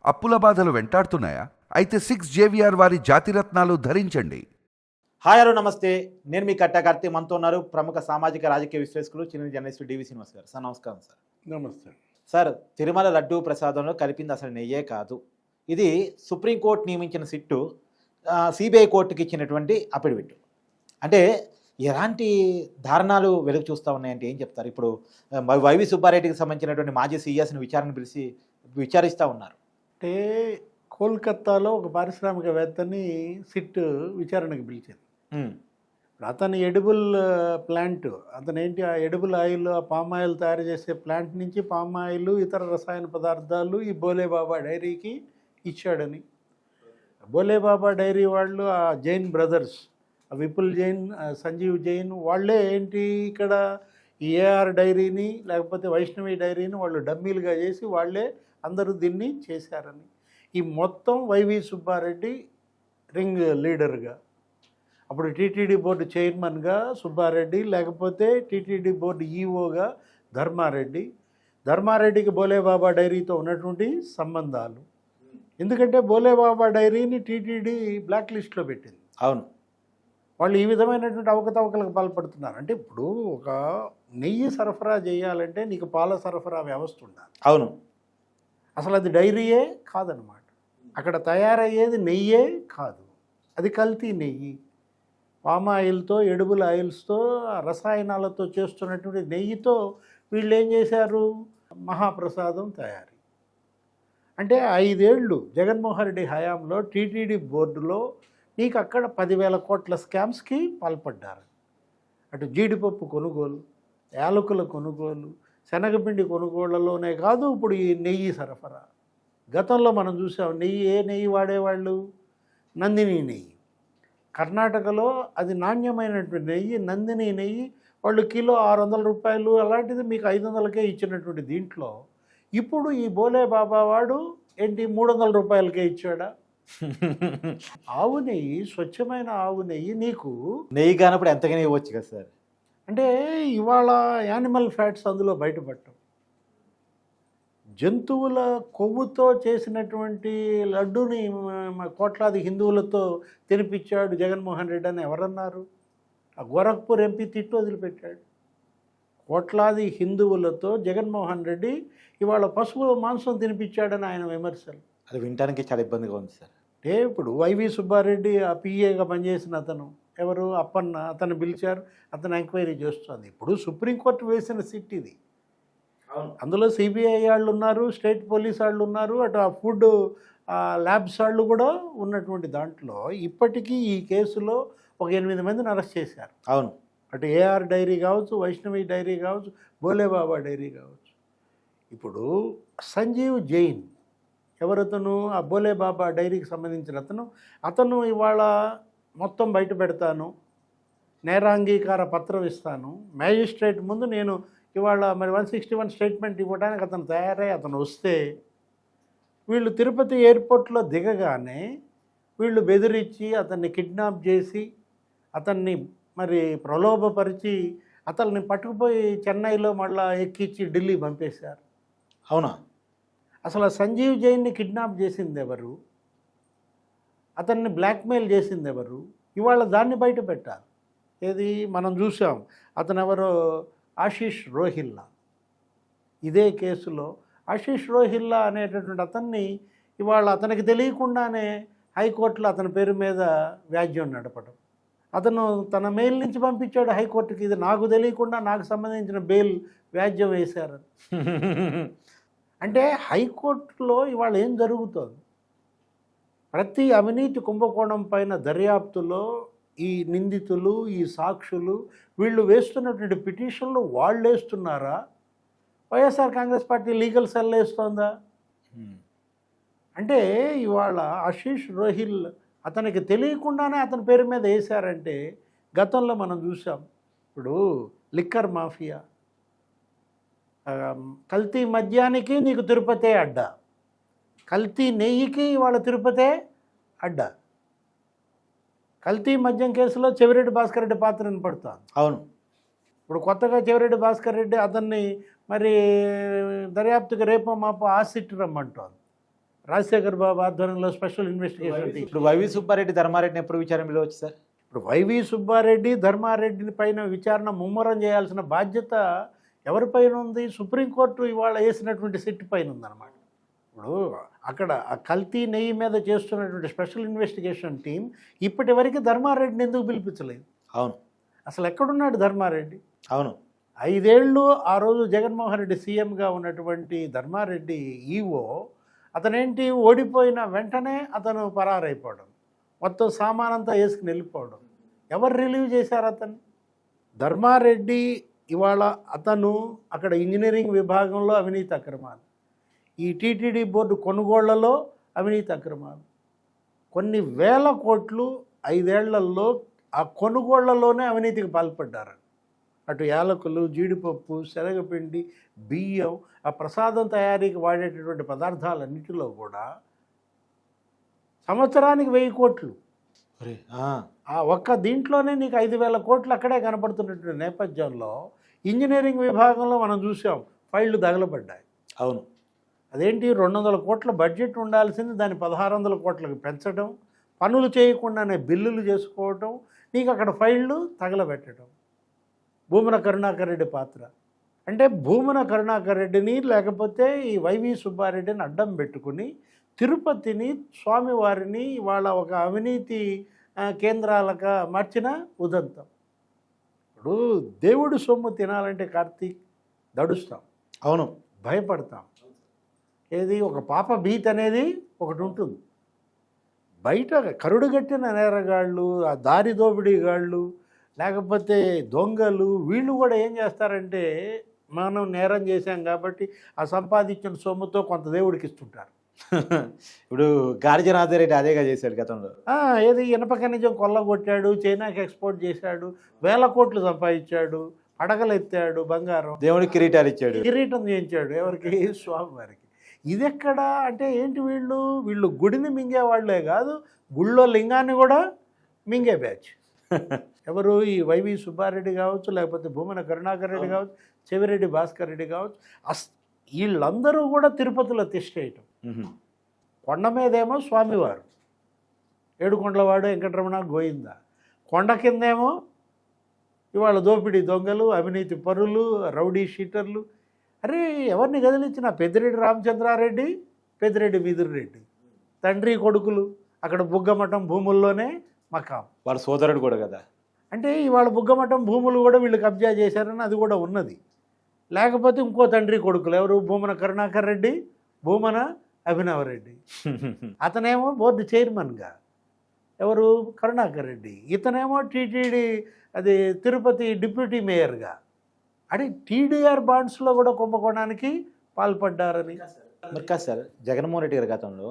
అప్పుల బాధలు వెంటాడుతున్నాయా? అయితే 6 JVR వారి జాతిరత్నాలు ధరించండి. హాయ్ హలో నమస్తే. నేను మీ కట్టా కార్తీ. మనతో ఉన్నారు ప్రముఖ సామాజిక రాజకీయ విశ్లేషకులు చిన్న జర్నలిస్ట్ డివి శ్రీనివాస్ గారు. సార్ నమస్కారం సార్. నమస్తే. సార్, తిరుమల లడ్డూ ప్రసాదంలో కలిపింది అసలు నెయ్యే కాదు. ఇది సుప్రీంకోర్టు నియమించిన సిట్టు సిబిఐ కోర్టుకి ఇచ్చినటువంటి అఫిడవిట్. అంటే ఎలాంటి దారుణాలు వెలుగు చూస్తూ ఉన్నాయంటే ఏం చెప్తారు? ఇప్పుడు వైవి సుబ్బారెడ్డికి సంబంధించినటువంటి మాజీ సీఎస్ని విచారిస్తూ ఉన్నారు. అంటే కోల్కత్తాలో ఒక పారిశ్రామికవేత్తని సిట్ విచారణకు పిలిచింది. అతను ఎడిబుల్ ప్లాంట్, అతను ఏంటి ఆ ఎడిబుల్ ఆయిల్, ఆ పామ్ ఆయిల్ తయారు చేసే ప్లాంట్ నుంచి పామ్ ఆయిల్ ఇతర రసాయన పదార్థాలు ఈ బోలేబాబా డైరీకి ఇచ్చాడని. బోలేబాబా డైరీ వాళ్ళు ఆ జైన్ బ్రదర్స్, విపుల్ జైన్, సంజీవ్ జైన్ వాళ్ళే ఏంటి ఇక్కడ ఈ ఏఆర్ డైరీని లేకపోతే వైష్ణవి డైరీని వాళ్ళు డమ్మీలుగా చేసి వాళ్ళే అందరూ దీన్ని చేశారని. ఈ మొత్తం వైవి సుబ్బారెడ్డి రింగ్ లీడర్గా, అప్పుడు టీటీడీ బోర్డు చైర్మన్గా సుబ్బారెడ్డి, లేకపోతే టీటీడీ బోర్డు ఈఓగా ధర్మారెడ్డికి బోలేబాబా డైరీతో ఉన్నటువంటి సంబంధాలు. ఎందుకంటే బోలేబాబా డైరీని టీటీడీ బ్లాక్ లిస్ట్లో పెట్టింది. అవును, వాళ్ళు ఈ విధమైనటువంటి అవకతవకలకు పాల్పడుతున్నారు. అంటే ఇప్పుడు ఒక నెయ్యి సరఫరా చేయాలంటే నీకు పాల సరఫరా వ్యవస్థ ఉండాలి. అవును, అసలు అది డైరీయే కాదనమాట. అక్కడ తయారయ్యేది నెయ్యే కాదు, అది కల్తీ నెయ్యి. పామ్ ఆయిల్తో, ఎడిబుల్ ఆయిల్స్తో, రసాయనాలతో చేస్తున్నటువంటి నెయ్యితో వీళ్ళు ఏం చేశారు? మహాప్రసాదం తయారీ. అంటే 5 ఏళ్ళు జగన్మోహన్ రెడ్డి హయాంలో టీటీడీ బోర్డులో నీకు అక్కడ 10,000 కోట్ల స్కామ్స్కి పాల్పడ్డారు. అటు జీడిపప్పు కొనుగోలు, యాలకుల కొనుగోలు, శనగపిండి కొనుగోళ్లలోనే కాదు, ఇప్పుడు ఈ నెయ్యి సరఫరా. గతంలో మనం చూసాం ఏ నెయ్యి వాడేవాళ్ళు? నందిని నెయ్యి. కర్ణాటకలో అది నాణ్యమైనటువంటి నెయ్యి, నందిని నెయ్యి. వాళ్ళు కిలో 600 రూపాయలు, అలాంటిది మీకు 500కే ఇచ్చినటువంటి దీంట్లో ఇప్పుడు ఈ బోలేబాబా వాడు ఏంటి 300 రూపాయలకే ఇచ్చాడా? ఆవు నెయ్యి, స్వచ్ఛమైన ఆవు నెయ్యి నీకు నెయ్యి కానప్పుడు ఎంతగానే ఇవ్వచ్చు కదా సార్. అంటే ఇవాళ యానిమల్ ఫ్యాట్స్ అందులో బయటపడటం, జంతువుల కొవ్వుతో చేసినటువంటి లడ్డూని కోట్లాది హిందువులతో తినిపించాడు జగన్మోహన్ రెడ్డి అని ఎవరన్నారు? ఆ గోరఖ్పూర్ ఎంపీ తిట్టు వదిలిపెట్టాడు. కోట్లాది హిందువులతో జగన్మోహన్ రెడ్డి ఇవాళ పశువు మాంసం తినిపించాడని ఆయన విమర్శలు. అది వినడానికి చాలా ఇబ్బందిగా ఉంది సార్. అంటే ఇప్పుడు వైవి సుబ్బారెడ్డి ఆ పిఏగా పనిచేసిన అతను ఎవరు? అప్పన్న. అతను పిలిచారు, అతను ఎంక్వైరీ చేస్తుంది. ఇప్పుడు సుప్రీంకోర్టు వేసిన సిట్ ఇది. అందులో సిబిఐ వాళ్ళు ఉన్నారు, స్టేట్ పోలీస్ వాళ్ళు ఉన్నారు, అటు ఆ ఫుడ్ ల్యాబ్స్ వాళ్ళు కూడా ఉన్నటువంటి దాంట్లో ఇప్పటికీ ఈ కేసులో ఒక 8 మందిని అరెస్ట్ చేశారు. అవును, అటు ఏఆర్ డైరీ కావచ్చు, వైష్ణవి డైరీ కావచ్చు, బోలేబాబా డైరీ కావచ్చు. ఇప్పుడు సంజీవ్ జైన్ ఎవరతను? ఆ బోలేబాబా డైరీకి సంబంధించిన అతను ఇవాళ మొత్తం బయట పెడతాను, నేరాంగీకార పత్రం ఇస్తాను, మ్యాజిస్ట్రేట్ ముందు నేను ఇవాళ మరి 161 స్టేట్మెంట్ ఇవ్వడానికి అతను తయారై అతను వస్తే, వీళ్ళు తిరుపతి ఎయిర్పోర్ట్లో దిగగానే వీళ్ళు బెదిరించి అతన్ని కిడ్నాప్ చేసి అతన్ని మరి ప్రలోభపరిచి అతన్ని పట్టుకుపోయి చెన్నైలో మళ్ళీ ఎక్కించి ఢిల్లీ పంపేశారు. అవునా? అసలు సంజీవ్ జైన్ని కిడ్నాప్ చేసింది ఎవరు? అతన్ని బ్లాక్మెయిల్ చేసింది ఎవరు? ఇవాళ దాన్ని బయట పెట్టాలి. ఏది మనం చూసాం, అతను ఎవరో ఆశీష్ రోహిల్లా. ఇదే కేసులో ఆశీష్ రోహిల్లా అనేటటువంటి అతన్ని ఇవాళ అతనికి తెలియకుండానే హైకోర్టులో అతని పేరు మీద వ్యాజ్యం నడపడం. అతను తన మెయిల్ నుంచి పంపించాడు హైకోర్టుకి, ఇది నాకు తెలియకుండా నాకు సంబంధించిన బెయిల్ వ్యాజ్యం వేశారు. అంటే హైకోర్టులో ఇవాళ ఏం జరుగుతుంది? ప్రతి అవినీతి కుంభకోణం పైన దర్యాప్తులో ఈ నిందితులు, ఈ సాక్షులు, వీళ్ళు వేస్తున్నటువంటి పిటిషన్లు వాళ్ళు వేస్తున్నారా? YSR Congress party legal cell వేస్తోందా? అంటే ఇవాళ ఆశీష్ రోహిల్ అతనికి తెలియకుండానే అతని పేరు మీద వేశారంటే గతంలో మనం చూసాం. ఇప్పుడు లిక్కర్ మాఫియా, కల్తీ మద్యానికి నీకు తిరుపతే అడ్డా, కల్తీ నెయ్యికి వాళ్ళ తిరుపతే అడ్డా. కల్తీ మద్యం కేసులో చెవిరెడ్డి భాస్కర్ రెడ్డి పాత్ర వినపడుతుంది. అవును, ఇప్పుడు కొత్తగా చెవిరెడ్డి భాస్కర్ రెడ్డి అతన్ని మరి దర్యాప్తుకి రేపో మాపో ఆ సిట్ రమ్మంటోంది. రాజశేఖర్ బాబు ఆధ్వర్యంలో స్పెషల్ ఇన్వెస్టిగేషన్ టీం. ఇప్పుడు వైవి సుబ్బారెడ్డి ధర్మారెడ్డిని ఎప్పుడు విచారణ పిలవచ్చు సార్? ఇప్పుడు వైవి సుబ్బారెడ్డి ధర్మారెడ్డిని పైన విచారణ ముమ్మరం చేయాల్సిన బాధ్యత ఎవరిపైన ఉంది? సుప్రీంకోర్టు ఇవాళ వేసినటువంటి సిట్ పైన ఉందన్నమాట. ఇప్పుడు అక్కడ ఆ కల్తీ నెయ్యి మీద చేస్తున్నటువంటి స్పెషల్ ఇన్వెస్టిగేషన్ టీం ఇప్పటి వరకు ధర్మారెడ్డిని ఎందుకు పిలిపించలేదు? అవును, అసలు ఎక్కడున్నాడు ధర్మారెడ్డి? అవును. 5 ఏళ్ళు ఆ రోజు జగన్మోహన్ రెడ్డి సీఎంగా ఉన్నటువంటి ధర్మారెడ్డి ఈవో అతనేంటి ఓడిపోయిన వెంటనే అతను పరారైపోవడం, మొత్తం సామానంతా వేసుకుని వెళ్ళిపోవడం. ఎవరు రిలీవ్ చేశారు అతన్ని? ధర్మారెడ్డి ఇవాళ అతను అక్కడ ఇంజనీరింగ్ విభాగంలో అవినీతి అక్రమాలు, ఈ టీటీడీ బోర్డు కొనుగోళ్లలో అవినీతి అక్రమాలు, కొన్ని వేల కోట్లు 5 ఏళ్లలో ఆ కొనుగోళ్లలోనే అవినీతికి పాల్పడ్డారు. అటు యాలకులు, జీడిపప్పు, శనగపిండి, బియ్యం, ఆ ప్రసాదం తయారీకి వాడేటటువంటి పదార్థాలన్నిటిలో కూడా సంవత్సరానికి 1000 కోట్లు. ఆ ఒక్క దీంట్లోనే నీకు 5,000 కోట్లు అక్కడే కనపడుతున్నటువంటి నేపథ్యంలో ఇంజనీరింగ్ విభాగంలో మనం చూసాం ఫైళ్లు తగలబడ్డాయి. అవును. అదేంటి 200 కోట్ల బడ్జెట్ ఉండాల్సింది దాన్ని 1600 కోట్లకు పెంచడం, పనులు చేయకుండానే బిల్లులు చేసుకోవటం, నీకు అక్కడ ఫైళ్లు తగలబెట్టడం. భూమన కరుణాకర్ రెడ్డి పాత్ర అంటే భూమన కరుణాకర్ రెడ్డిని లేకపోతే ఈ వైవి సుబ్బారెడ్డిని అడ్డం పెట్టుకుని తిరుపతిని స్వామివారిని వాళ్ళ ఒక అవినీతి కేంద్రాలుగా మార్చిన ఉదంతం. ఇప్పుడు దేవుడు సొమ్ము తినాలంటే కార్తీక్ దడుస్తాం, అవును, భయపడతాం. ఏది ఒక పాప భీతి అనేది ఒకటి ఉంటుంది. బయట కరుడుగట్టిన నేరగాళ్ళు, ఆ దారి దోపిడీగాళ్ళు, లేకపోతే దొంగలు, వీళ్ళు కూడా ఏం చేస్తారంటే మనం నేరం చేశాం కాబట్టి ఆ సంపాదించిన సొమ్ముతో కొంత దేవుడికి ఇస్తుంటారు. ఇప్పుడు గాడి జనార్దన్ రెడ్డి అదేగా చేశాడు గతంలో. ఏది ఇనప ఖనిజం కొల్లగొట్టాడు, చైనాకి ఎక్స్పోర్ట్ చేశాడు, 1000 కోట్లు సంపాదించాడు, పడగలు ఎత్తాడు, బంగారం, దేవుడికి కిరీటాలు ఇచ్చాడు, కిరీటం చేయించాడు. ఎవరికి? స్వామివారికి. ఇది ఎక్కడ అంటే ఏంటి? వీళ్ళు గుడిని మింగే వాళ్లే కాదు, గుళ్ళో లింగాన్ని కూడా మింగే బ్యాచ్. ఎవరు? ఈ వైవి సుబ్బారెడ్డి కావచ్చు, లేకపోతే భూమన కరుణాకర్ రెడ్డి కావచ్చు, చెవిరెడ్డి భాస్కర్ రెడ్డి కావచ్చు, వీళ్ళందరూ కూడా తిరుపతిలో తిష్టేయటం. కొండ మీదేమో స్వామివారు, ఏడుకొండలవాడు వెంకటరమణ గోయిందా, కొండ కిందేమో ఇవాళ దోపిడీ దొంగలు, అవినీతి పరులు, రౌడీ షీటర్లు. అరే ఎవరిని కదిలించిన? పెద్దిరెడ్డి రామచంద్రారెడ్డి, పెద్దిరెడ్డి మిదురెడ్డి, తండ్రి కొడుకులు అక్కడ బుగ్గమఠం భూముల్లోనే మకాం. వాళ్ళ సోదరుడు కూడా కదా. అంటే ఇవాళ బుగ్గమఠం భూములు కూడా వీళ్ళు కబ్జా చేశారని అది కూడా ఉన్నది. లేకపోతే ఇంకో తండ్రి కొడుకులు ఎవరు? భూమన కరుణాకర్ రెడ్డి, భూమన అభినవ్ రెడ్డి. అతనేమో బోర్డు చైర్మన్గా, ఎవరు? కరుణాకర్ రెడ్డి. ఇతనేమో టీటీడీ అది తిరుపతి డిప్యూటీ మేయర్గా. అంటే టీడీఆర్ బాండ్స్లో కూడా కుంభకోణానికి పాల్పడ్డారని. మరి కాదు సార్, జగన్మోహన్ రెడ్డి గారి గతంలో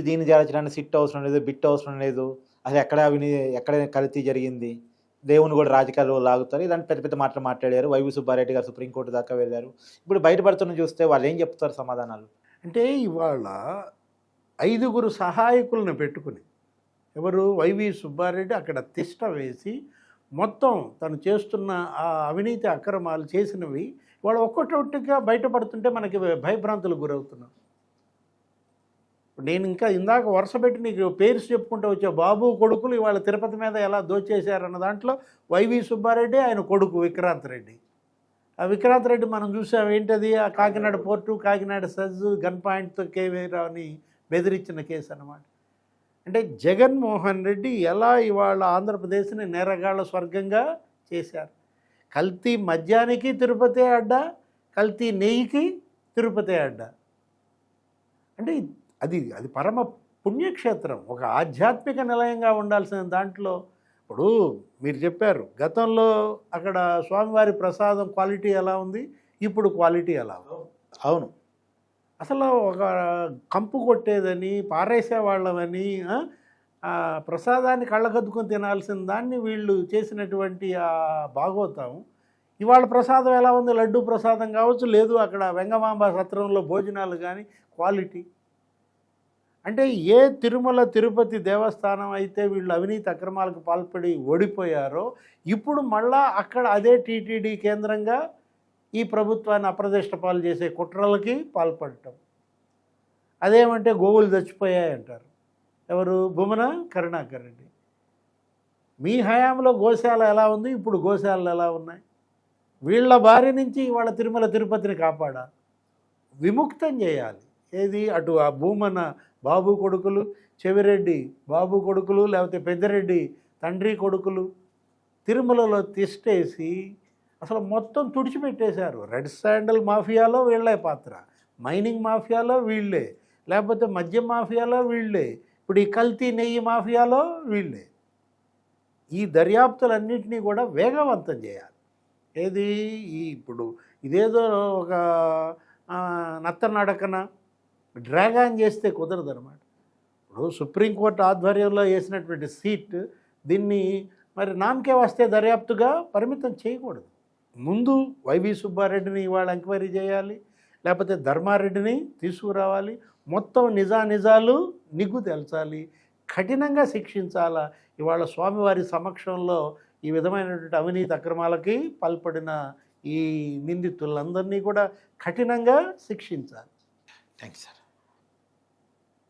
దీన్ని చేర్చడానికి సిట్ అవసరం లేదు, బిట్ అవసరం లేదు, అసలు ఎక్కడ కల్తీ జరిగింది, దేవుని కూడా రాజకీయాలు లాగుతారు, ఇలాంటి పెద్ద పెద్ద మాటలు మాట్లాడారు. వైవి సుబ్బారెడ్డి గారు సుప్రీంకోర్టు దాకా వెళ్ళారు. ఇప్పుడు బయటపడుతున్న చూస్తే వాళ్ళు ఏం చెప్తారు సమాధానాలు? అంటే ఇవాళ 5గురు సహాయకులను పెట్టుకుని, ఎవరు? వైవి సుబ్బారెడ్డి అక్కడ తిష్ట వేసి మొత్తం తను చేస్తున్న ఆ అవినీతి అక్రమాలు చేసినవి వాళ్ళు ఒక్కొక్కటిగా బయటపడుతుంటే మనకి భయభ్రాంతులకు గురవుతున్నాం. నేను ఇంకా ఇందాక వరుస పెట్టి నీకు పేర్స్ చెప్పుకుంటూ వచ్చా. బాబు కొడుకులు ఇవాళ తిరుపతి మీద ఎలా దోచేశారన్న దాంట్లో వైవి సుబ్బారెడ్డి, ఆయన కొడుకు విక్రాంత్ రెడ్డి. ఆ విక్రాంత్ రెడ్డి మనం చూసాం ఏంటది, ఆ కాకినాడ పోర్టు, కాకినాడ సజ్ గన్ పాయింట్తో కేవీరావుని బెదిరించిన కేసు అన్నమాట. అంటే జగన్మోహన్ రెడ్డి ఎలా ఇవాళ ఆంధ్రప్రదేశ్ని నేరగాళ్ల స్వర్గంగా చేశారు. కల్తీ మద్యానికి తిరుపతి అడ్డా, కల్తీ నెయ్యికి తిరుపతి అడ్డా. అంటే అది పరమ పుణ్యక్షేత్రం, ఒక ఆధ్యాత్మిక నిలయంగా ఉండాల్సిన దాంట్లో. ఇప్పుడు మీరు చెప్పారు గతంలో అక్కడ స్వామివారి ప్రసాదం క్వాలిటీ ఎలా ఉంది, ఇప్పుడు క్వాలిటీ ఎలా ఉంది. అవును, అసలు ఒక కంపు కొట్టేదని, పారేసేవాళ్ళమని, ప్రసాదాన్ని కళ్ళకద్దుకొని తినాల్సిన దాన్ని వీళ్ళు చేసినటువంటి ఆ భాగవతం. ఇవాళ ప్రసాదం ఎలా ఉంది? లడ్డూ ప్రసాదం కావచ్చు, లేదు అక్కడ వెంగమాంబ సత్రంలో భోజనాలు కానీ క్వాలిటీ. అంటే ఏ తిరుమల తిరుపతి దేవస్థానం అయితే వీళ్ళు అవినీతి అక్రమాలకు పాల్పడి ఓడిపోయారో, ఇప్పుడు మళ్ళా అక్కడ అదే టీటీడీ కేంద్రంగా ఈ ప్రభుత్వాన్ని అప్రదిష్ట పాలు చేసే కుట్రలకి పాల్పడటం. అదేమంటే గోవులు చచ్చిపోయాయి అంటారు. ఎవరు? భూమన కరుణాకర్ రెడ్డి. మీ హయాంలో గోశాల ఎలా ఉంది, ఇప్పుడు గోశాలలు ఎలా ఉన్నాయి? వీళ్ళ బారి నుంచి వాళ్ళ తిరుమల తిరుపతిని కాపాడాలి, విముక్తం చేయాలి. ఏది? అటు ఆ భూమన బాబు కొడుకులు, చెవిరెడ్డి బాబు కొడుకులు, లేకపోతే పెద్దిరెడ్డి తండ్రి కొడుకులు తిరుమలలో తిష్టేసి అసలు మొత్తం తుడిచిపెట్టేశారు. రెడ్ శాండల్ మాఫియాలో వీళ్ళే పాత్ర, మైనింగ్ మాఫియాలో వీళ్ళే, లేకపోతే మద్యం మాఫియాలో వీళ్ళే, ఇప్పుడు ఈ కల్తీ నెయ్యి మాఫియాలో వీళ్ళే. ఈ దర్యాప్తులన్నింటినీ కూడా వేగవంతం చేయాలి. ఏది? ఇప్పుడు ఇదేదో ఒక నత్తనడకన డ్రాగాన్ చేస్తే కుదరదు అనమాట. ఇప్పుడు సుప్రీంకోర్టు ఆధ్వర్యంలో వేసినటువంటి సీట్ దీన్ని మరి నామకే వస్తే దర్యాప్తుగా పరిమితం చేయకూడదు. ముందు వైవి సుబ్బారెడ్డిని ఇవాళ ఎంక్వైరీ చేయాలి, లేకపోతే ధర్మారెడ్డిని తీసుకురావాలి, మొత్తం నిజాలు నిగ్గు తెల్చాలి, కఠినంగా శిక్షించాలా. ఇవాళ స్వామివారి సమక్షంలో ఈ విధమైనటువంటి అవినీతి అక్రమాలకి పాల్పడిన ఈ నిందితులందరినీ కూడా కఠినంగా శిక్షించాలి. Thank you sir.